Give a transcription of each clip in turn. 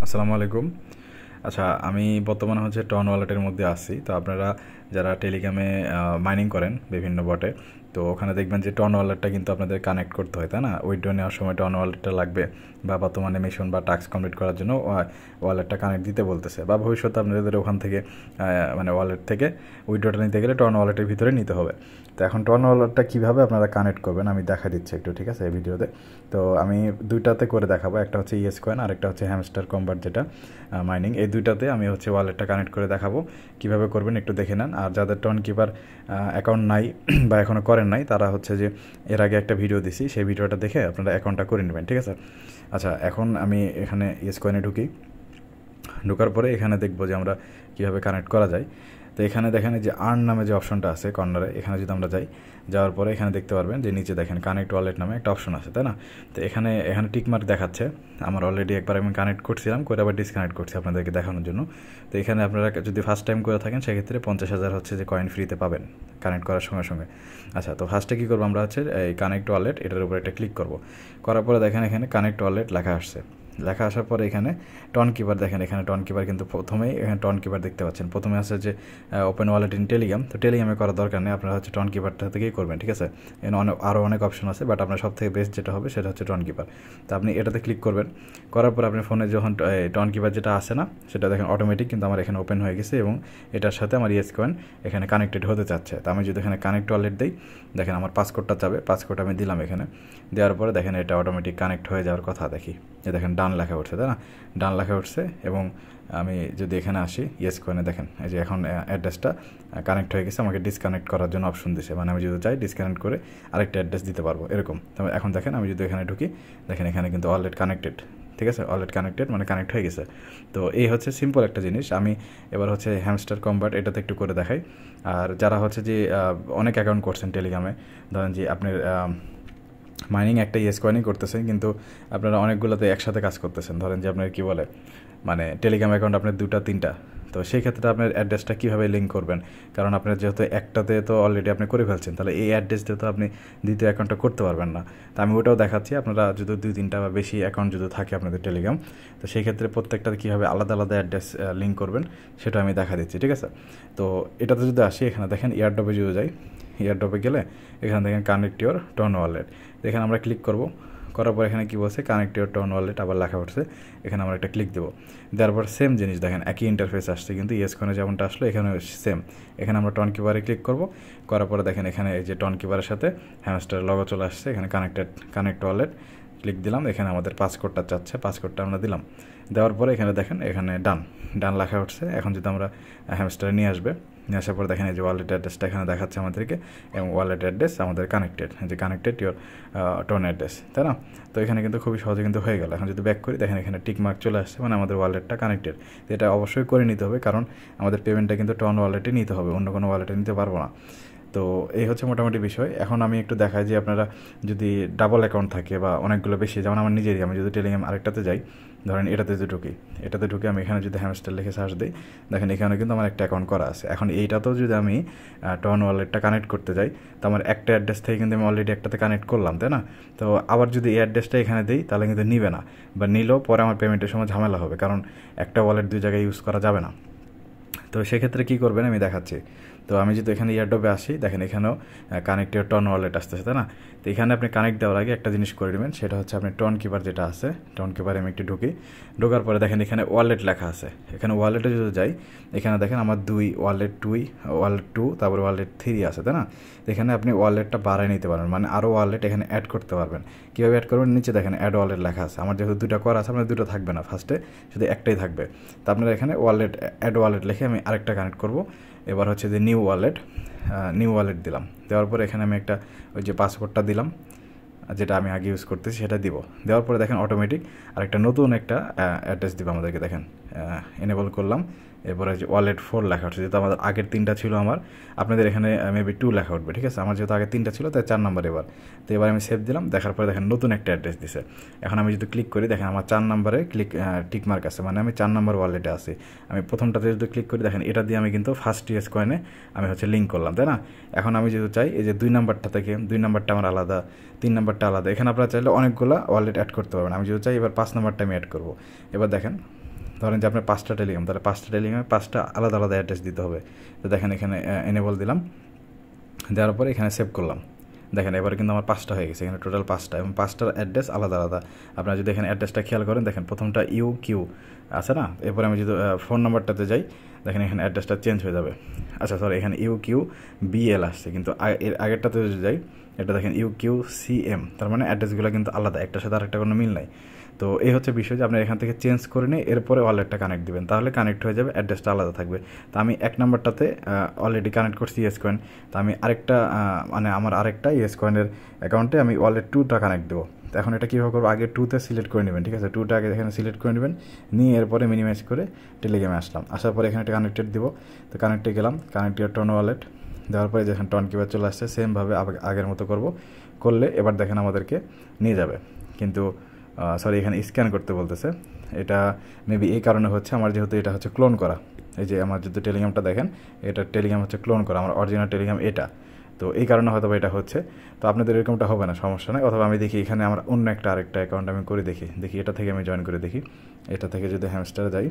আসসালামু আলাইকুম। আচ্ছা, আমি বর্তমানে হচ্ছে টন ওয়ালেটের মধ্যে আছি। তো আপনারা যারা টেলিগ্রামে মাইনিং করেন বিভিন্ন বটে, তো ওখানে দেখবেন যে টন ওয়ালেটটা কিন্তু আপনাদের কানেক্ট করতে হয়, তাই না? উইথড্র নেওয়ার সময় টন ওয়ালেটটা লাগবে, বা বর্তমানে মিশন বা টাস্ক কমপ্লিট করার জন্য ওয়ালেটটা কানেক্ট দিতে বলতেছে, বা ভবিষ্যতে আপনাদের ওখান থেকে মানে ওয়ালেট থেকে উইথড্রটা নিতে গেলে টন ওয়ালেটের ভিতরে নিতে হবে। তো এখন টন ওয়ালেটটা কীভাবে আপনারা কানেক্ট করবেন আমি দেখা দিচ্ছি একটু, ঠিক আছে, এই ভিডিওতে। তো আমি দুইটাতে করে দেখাবো, একটা হচ্ছে ইএস কয়েন আর একটা হচ্ছে হ্যামস্টার কনভার্ট, যেটা মাইনিং। এই দুইটাতে আমি হচ্ছে ওয়ালেটটা কানেক্ট করে দেখাবো, কীভাবে করবেন একটু দেখে নেন। আর যাদের টন কিপার অ্যাকাউন্ট নাই বা এখনও করেন নাই, তারা হচ্ছে যে এর আগে একটা ভিডিও দিছি, সেই ভিডিওটা দেখে আপনারা অ্যাকাউন্টটা করে নেবেন, ঠিক আছে। আচ্ছা, এখন আমি এখানে ইএস কয়েনে ঢোকার পরে এখানে দেখবো যে আমরা কীভাবে কানেক্ট করা যায়। তো এখানে দেখেন যে আর্ন নামে যে অপশনটা আছে কর্নারে, এখানে যদি আমরা যাওয়ার পরে এখানে দেখতে পারবেন যে নিচে দেখেন কানেক্ট ওয়ালেট নামে একটা অপশন আছে, তাই না? তো এখানে টিকমার্ক দেখাচ্ছে। আমার অলরেডি একবার আমি কানেক্ট করছিলাম, করে আবার ডিসকানেক্ট করছি আপনাদেরকে দেখানোর জন্য। তো এখানে আপনারা যদি ফার্স্ট টাইম করে থাকেন, সেক্ষেত্রে 50,000 হচ্ছে যে কয়েন ফ্রিতে পাবেন কানেক্ট করার সঙ্গে সঙ্গে। আচ্ছা, তো ফার্স্টে কী করবো, আমরা হচ্ছে এই কানেক্ট ওয়ালেট এটার উপর একটা ক্লিক করবো। করার পরে দেখেন এখানে কানেক্ট ওয়ালেট লেখা আসার পরে এখানে টন কিপার দেখেন, এখানে টন কিপার কিন্তু প্রথমেই এখানে টন কিপার দেখতে পাচ্ছেন। প্রথমে আছে যে ওপেন ওয়ালেট ইন টেলিগ্রাম, তো টেলিগ্রামে করার দরকার নেই, আপনারা হচ্ছে টন কিপারটা থেকেই করবেন, ঠিক আছে। এখানে আরও অনেক অপশন আছে, বাট আপনার সব থেকে বেস্ট যেটা হবে সেটা হচ্ছে টন কিপার। তো আপনি এটাতে ক্লিক করবেন, করার পর আপনি ফোনে যখন টন কিপার যেটা আসে না, সেটা দেখেন অটোমেটিক কিন্তু আমার এখানে ওপেন হয়ে গেছে, এবং এটার সাথে আমার ইয়েস কয়েন এখানে কানেক্টেড হতে চাচ্ছে। তো আমি যদি এখানে কানেক্ট ওয়ালেট দিই, দেখেন আমার পাসকোডটা চাবে, পাসকোড আমি দিলাম এখানে। দেওয়ার পরে দেখেন এটা অটোমেটিক কানেক্ট হয়ে যাওয়ার কথা। দেখি যে দেখেন ডান লেখা উঠছে, তাই না? ডান লেখা উঠছে। এবং আমি যদি এখানে আসি ইয়েস কয়েনে, দেখেন এই যে এখন অ্যাড্রেসটা কানেক্ট হয়ে গেছে। আমাকে ডিসকানেক্ট করার জন্য অপশন দিছে, মানে আমি যদি চাই ডিসকানেক্ট করে আরেকটা অ্যাড্রেস দিতে পারবো, এরকম। তবে এখন দেখেন আমি যদি এখানে ঢুকি, দেখেন এখানে কিন্তু ওয়ালেট কানেক্টেড, ঠিক আছে। ওয়ালেট কানেক্টেড মানে কানেক্ট হয়ে গেছে। তো এই হচ্ছে সিম্পল একটা জিনিস। আমি এবার হচ্ছে হ্যামস্টার কনভার্ট এটাতে একটু করে দেখাই। আর যারা হচ্ছে যে অনেক অ্যাকাউন্ট করছেন টেলিগ্রামে, ধরেন যে আপনার মাইনিং একটা ইয়েস কয়েনই করতেছেন, কিন্তু আপনারা অনেকগুলোতে একসাথে কাজ করতেছেন। ধরেন যে আপনার কী বলে, মানে টেলিগ্রাম অ্যাকাউন্ট আপনার 2-3টা। তো সেই ক্ষেত্রে আপনার অ্যাড্রেসটা কীভাবে লিঙ্ক করবেন? কারণ আপনার যেহেতু একটাতে তো অলরেডি আপনি করে ফেলছেন, তাহলে এই অ্যাড্রেস দিয়ে তো আপনি দ্বিতীয় অ্যাকাউন্টটা করতে পারবেন না। তো আমি ওটাও দেখাচ্ছি। আপনারা যদি 2-3টা বা বেশি অ্যাকাউন্ট যদি থাকে আপনাদের টেলিগ্রাম, তো সেই ক্ষেত্রে প্রত্যেকটাতে কীভাবে আলাদা আলাদা অ্যাড্রেস লিঙ্ক করবেন সেটা আমি দেখা দিচ্ছি, ঠিক আছে। তো এটাতে যদি আসি, এখানে দেখেন এয়ারড্রপে যদি যাই, এয়ারড্রপে গেলে এখানে দেখেন কানেক্ট ইওর টন ওয়ালেট, এখানে আমরা ক্লিক করব। করার পর এখানে কী বলছে, কানেক্ট ইওর টন ওয়ালেট আবার লেখা উঠছে, এখানে আমরা একটা ক্লিক দেবো। দেওয়ার পর সেম জিনিস দেখেন, একই ইন্টারফেস আসছে, কিন্তু ইয়েস কয়েনে যেমনটা আসলো এখানে সেম। এখানে আমরা টন কিপারে ক্লিক করব। করার পরে দেখেন এখানে এই যে টন কিপারের সাথে হ্যামস্টার লগো চলে আসছে, এখানে কানেক্ট ওয়ালেট ক্লিক দিলাম। এখানে আমাদের পাসকোডটা চাচ্ছে, পাসকোডটা আমরা দিলাম। দেওয়ার পরে এখানে দেখেন এখানে ডান লেখা উঠছে। এখন যদি আমরা হ্যামস্টারে নিয়ে আসার পর দেখেন এই যে ওয়ালেট অ্যাড্রেসটা এখানে দেখাচ্ছে আমাদেরকে, এবং ওয়ালেট অ্যাড্রেস আমাদের কানেক্টেড ইওর টোন অ্যাড্রেস, তাই না? তো এখানে কিন্তু খুবই সহজে কিন্তু হয়ে গেল। এখন যদি ব্যাক করি, দেখেন এখানে টিক মার্ক চলে আসছে, মানে আমাদের ওয়ালেটটা কানেক্টেড। এটা অবশ্যই করে নিতে হবে, কারণ আমাদের পেমেন্টটা কিন্তু টন ওয়ালেটে নিতে হবে, অন্য কোনো ওয়ালেটে নিতে পারবো না। তো এই হচ্ছে মোটামুটি বিষয়। এখন আমি একটু দেখাই যে আপনারা যদি ডাবল অ্যাকাউন্ট থাকে বা অনেকগুলো বেশি, যেমন আমার নিজেরই, আমি যদি টেলিগ্রাম আরেকটাতে যাই, ধরেন এটাতে ঢুকে আমি এখানে যদি হ্যামস্টার লিখে সার্চ দিই, দেখেন এখানে কিন্তু আমার একটা অ্যাকাউন্ট করা আছে। এখন এইটাতেও যদি আমি টন ওয়ালেটটা কানেক্ট করতে যাই, তো আমার একটা অ্যাড্রেস থেকে কিন্তু আমি অলরেডি একটাতে কানেক্ট করলাম, তাই না? তো আবার যদি এই অ্যাড্রেসটা এখানে দিই, তাহলে কিন্তু নিবে না, বা নিলেও পরে আমার পেমেন্টের সময় ঝামেলা হবে, কারণ একটা ওয়ালেট দুই জায়গায় ইউজ করা যাবে না। তো সেক্ষেত্রে কী করবেন আমি দেখাচ্ছি। তো আমি যদি এখানে এয়ারড্রপে আসি, দেখেন এখানেও কানেক্ট ইওর টন ওয়ালেট আসতেছে, তাই না? তো এখানে আপনি কানেক্ট দেওয়ার আগে একটা জিনিস করে নেবেন, সেটা হচ্ছে আপনি টন কিপার যেটা আছে, টন কিপারে আমি একটু ঢোকার পরে দেখেন এখানে ওয়ালেট লেখা আছে। এখানে ওয়ালেটে যদি যাই, এখানে দেখেন আমার ওয়ালেট 2, তারপর ওয়ালেট 3 আছে, তাই না? এখানে আপনি ওয়ালেটটা বাড়ায় নিতে পারবেন, মানে আরও ওয়ালেট এখানে অ্যাড করতে পারবেন। কীভাবে অ্যাড করবেন, নিচে দেখেন অ্যাড ওয়ালেট লেখা আছে। আমার যেহেতু 2টা করা আছে, আপনার 2টা থাকবে না, ফার্স্টে শুধু একটাই থাকবে। তো আপনারা এখানে অ্যাড ওয়ালেট লিখে আমি আরেকটা কানেক্ট করব। এবার হচ্ছে যে নিউ ওয়ালেট দিলাম। দেওয়ার পরে এখানে আমি একটা ওই যে পাসওয়ার্ডটা দিলাম, যেটা আমি আগে ইউজ করতেছি সেটা দিব। দেওয়ার পরে দেখেন অটোমেটিক আরেকটা নতুন একটা অ্যাড্রেস দিব আমাদেরকে, দেখেন এনেবল করলাম। এরপরে যে ওয়ালেট 4 লেখা উঠছে, যেহেতু আমাদের আগের 3টা ছিল, আপনাদের এখানে মেবি 2 লেখা উঠবে, ঠিক আছে। আমার যেহেতু আগের 3টা ছিল, তাই 4 নাম্বার এবার। তো এবার আমি সেভ দিলাম। দেখার পরে দেখেন নতুন একটা অ্যাড্রেস দিছে। এখন আমি যদি ক্লিক করি, দেখেন আমার 4 নাম্বারে টিক মার্ক আছে, মানে আমি 4 নাম্বার ওয়ালেটে আছি। আমি প্রথমটাতে যদি ক্লিক করি, দেখেন এটা দিয়ে আমি কিন্তু ফার্স্ট ইয়েস কয়েনে আমি হচ্ছে লিঙ্ক করলাম, তাই না? এখন আমি যদি চাই, এই যে 2 নাম্বারটা থেকে 2 নাম্বারটা আমার আলাদা, 3 নাম্বারটা আলাদা, এখানে আপনারা চাইলে অনেকগুলো ওয়ালেট অ্যাড করতে পারবেন। আমি যদি চাই এবার 5 নাম্বারটা আমি অ্যাড করবো। এবার দেখেন ধরেন যে আপনার 5টা টেলিগ্রাম, তাহলে 5টা টেলিগ্রামে 5টা আলাদা আলাদা অ্যাড্রেস দিতে হবে। তো দেখেন এখানে এনেবল দিলাম, দেওয়ার পরে এখানে সেভ করলাম। দেখেন এবারে কিন্তু আমার 5টা হয়ে গেছে, এখানে টোটাল 5টা এবং 5টার অ্যাড্রেস আলাদা আলাদা। আপনারা যদি এখানে অ্যাড্রেসটা খেয়াল করেন, দেখেন প্রথমটা UQ আছে না, এরপরে আমি যদি ফোন নাম্বারটাতে যাই, দেখেন এখানে অ্যাড্রেসটা চেঞ্জ হয়ে যাবে। আচ্ছা সরি, এখানে UQBL আসছে, কিন্তু এর আগেরটাতে যদি যাই, এটা দেখেন UQCM, তার মানে অ্যাড্রেসগুলো কিন্তু আলাদা, একটার সাথে আরেকটা কোনো মিল নাই। তো এই হচ্ছে বিষয় যে আপনি এখান থেকে চেঞ্জ করে নিয়ে এরপরে ওয়ালেটটা কানেক্ট দিবেন, তাহলে কানেক্ট হয়ে যাবে, অ্যাড্রেসটা আলাদা থাকবে। তো আমি 1 নাম্বারটাতে অলরেডি কানেক্ট করছি ইয়েস কয়েন, তো আমি আরেকটা মানে আমার আরেকটা ইয়েস কয়েনের অ্যাকাউন্টে আমি ওয়ালেট 2টা কানেক্ট দেবো। তো এখন এটা কীভাবে করবো, আগে 2তে সিলেক্ট করে নেবেন, ঠিক আছে, 2টা আগে এখানে সিলেক্ট করে নেবেন, নিয়ে এরপরে মিনিমাইজ করে টেলিগ্রামে আসলাম, আসার পরে এখানে একটা কানেক্টেড দিব। তো কানেক্টে গেলাম, কানেক্ট ইউর টন ওয়ালেট দেওয়ার পরে যেখানে টন কিপার চলে আসছে, সেমভাবে আগের মতো করলে এবার দেখেন আমাদেরকে নিয়ে যাবে। কিন্তু সরি, এখানে স্ক্যান করতে বলতেছে, এটা মেবি এই কারণে হচ্ছে, আমার যেহেতু এটা হচ্ছে ক্লোন করা, এই যে আমার যদি টেলিগ্রামটা দেখেন, এটা টেলিগ্রাম হচ্ছে ক্লোন করা, আমার অরিজিনাল টেলিগ্রাম এটা, তো এই কারণে হয়তো এটা হচ্ছে। তো আপনাদের এরকমটা হবে না, সমস্যা নেই। অথবা আমি দেখি এখানে আমার অন্য আরেকটা অ্যাকাউন্ট আমি করে দেখি, এটা থেকে আমি জয়েন করে দেখি। এটা থেকে যদি হ্যামস্টারে যাই,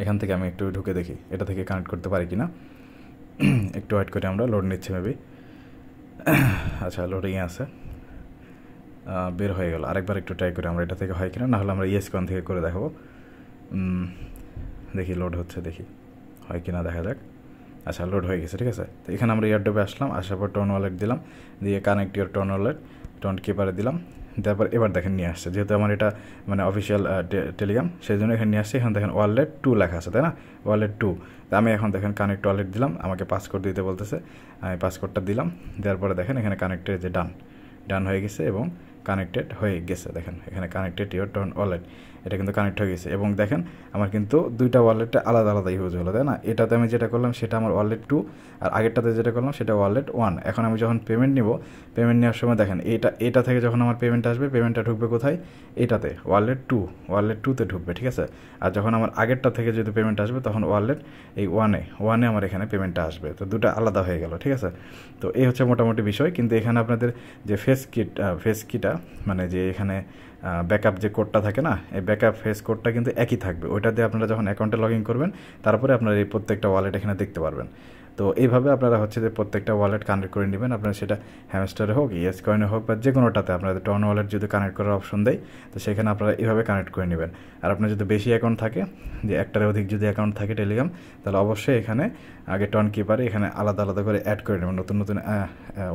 এখান থেকে আমি একটু ঢুকে দেখি এটা থেকে কানেক্ট করতে পারি কি না। একটু ওয়েট করে, আমরা লোড নিচ্ছে মেবি। আচ্ছা লোডিংয়ে আছে, বের হয়ে গেল। আরেকবার একটু ট্রাই করি আমরা, এটা থেকে হয় কিনা, নাহলে আমরা ইয়েস কয়েন থেকে করে দেখাবো। দেখি লোড হচ্ছে, দেখি হয় কিনা, দেখা যাক। আচ্ছা লোড হয়ে গেছে, ঠিক আছে। তো এখানে আমরা এয়ারড্রপে আসলাম, আসার পর টন ওয়ালেট দিলাম, দিয়ে connect your TON wallet, TON কিপারে দিলাম, তারপর এবার দেখেন নিয়ে আসছে, যেহেতু আমার এটা মানে অফিসিয়াল টেলিগ্রাম, সেই জন্য এখানে নিয়ে আসছে। এখানে দেখেন ওয়ালেট 2 লেখা আছে, তাই না, ওয়ালেট 2। তো আমি এখন দেখেন কানেক্ট ওয়ালেট দিলাম, আমাকে পাসকোড দিতে বলতেছে, আমি পাসকোডটা দিলাম, দেওয়ার পরে দেখেন এখানে কানেক্টেড যে ডান হয়ে গেছে এবং কানেক্টেড হয়ে গেছে। দেখেন এখানে কানেক্টেড ইউর টন ওয়ালেট, এটা কিন্তু কানেক্ট হয়ে গেছে। এবং দেখেন আমার কিন্তু 2টা ওয়ালেটটা আলাদা আলাদা ইউজ হলো, তাই না। এটাতে আমি যেটা করলাম সেটা আমার ওয়ালেট 2, আর আগেরটাতে যেটা করলাম সেটা ওয়ালেট 1। এখন আমি যখন পেমেন্ট নিব, পেমেন্ট নেওয়ার সময় দেখেন এটা থেকে যখন আমার পেমেন্ট আসবে, পেমেন্টটা ঢুকবে কোথায়, এটাতে ওয়ালেট 2তে ঢুকবে, ঠিক আছে। আর যখন আমার আগেরটা থেকে যদি পেমেন্ট আসবে, তখন ওয়ালেট এই 1-এ আমার এখানে পেমেন্টটা আসবে। তো 2টা আলাদা হয়ে গেল, ঠিক আছে। তো এই হচ্ছে মোটামুটি বিষয়। কিন্তু এখানে আপনাদের যে ফেস কিটা মানে যে এখানে ব্যাকআপ যে কোডটা থাকে না, এই ব্যাকআপ ফেস কোডটা কিন্তু একই থাকবে, ওইটা দিয়ে আপনারা যখন অ্যাকাউন্টে লগ ইন করবেন, তারপরে আপনারা এই প্রত্যেকটা ওয়ালেট এখানে দেখতে পারবেন। তো এইভাবে আপনারা হচ্ছে যে প্রত্যেকটা ওয়ালেট কানেক্ট করে নেবেন, আপনারা সেটা হ্যামস্টারে হোক, ইয়েস কয়েনে হোক, বা যে কোনোটাতে আপনাদের টন ওয়ালেট যদি কানেক্ট করার অপশন দেয়, তো সেখানে আপনারা এইভাবে কানেক্ট করে নেবেন। আর আপনার যদি বেশি অ্যাকাউন্ট থাকে, যে একটার অধিক যদি অ্যাকাউন্ট থাকে টেলিগ্রাম, তাহলে অবশ্যই এখানে আগে টন কিপারে এখানে আলাদা আলাদা করে অ্যাড করে নেবেন, নতুন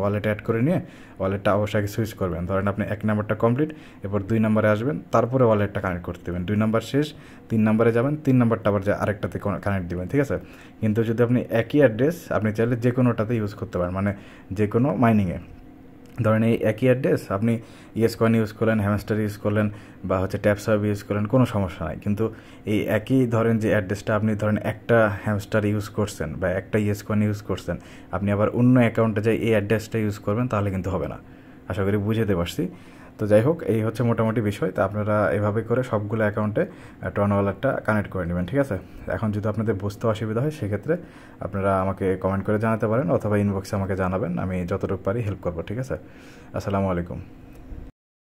ওয়ালেট অ্যাড করে নিয়ে ওয়ালেটটা অবশ্যই আগে সুইচ করবেন। ধরেন আপনি 1 নাম্বারটা কমপ্লিট, এরপর 2 নাম্বারে আসবেন, তারপরে ওয়ালেটটা কানেক্ট করতে দেবেন, 2 নাম্বার শেষ, 3 নাম্বারে যাবেন, 3 নাম্বারটা আবার আরেকটাতে কানেক্ট দেবেন, ঠিক আছে। কিন্তু যদি আপনি একই অ্যাড্রেস আপনি চাইলে যে কোনোটাতে ইউজ করতে পারেন, মানে যে কোনো মাইনিংয়ে। ধরেন এই একই অ্যাড্রেস আপনি ইয়েস কয়েন ইউজ করলেন, হ্যামস্টার ইউজ করলেন, বা হচ্ছে ট্যাপসার্ভ ইউজ করলেন, কোনো সমস্যা নাই। কিন্তু এই একই ধরেন যে অ্যাড্রেসটা আপনি ধরেন একটা হ্যামস্টার ইউজ করছেন বা একটা ইয়েস কয়েন ইউজ করছেন, আপনি আবার অন্য অ্যাকাউন্টে যাই এই অ্যাড্রেসটা ইউজ করবেন, তাহলে কিন্তু হবে না। আশা করি বুঝতে পারছি। তো যাই হোক, এই হচ্ছে মোটামুটি বিষয়। তো আপনারা এভাবে করে সবগুলো অ্যাকাউন্টে টন ওয়ালেটটা কানেক্ট করে নেবেন, ঠিক আছে। এখন যদি আপনাদের বুঝতে অসুবিধা হয়, সেক্ষেত্রে আপনারা আমাকে কমেন্ট করে জানাতে পারেন, অথবা ইনবক্সে আমাকে জানাবেন, আমি যতটুকু পারি হেল্প করবো, ঠিক আছে। আসসালামু আলাইকুম।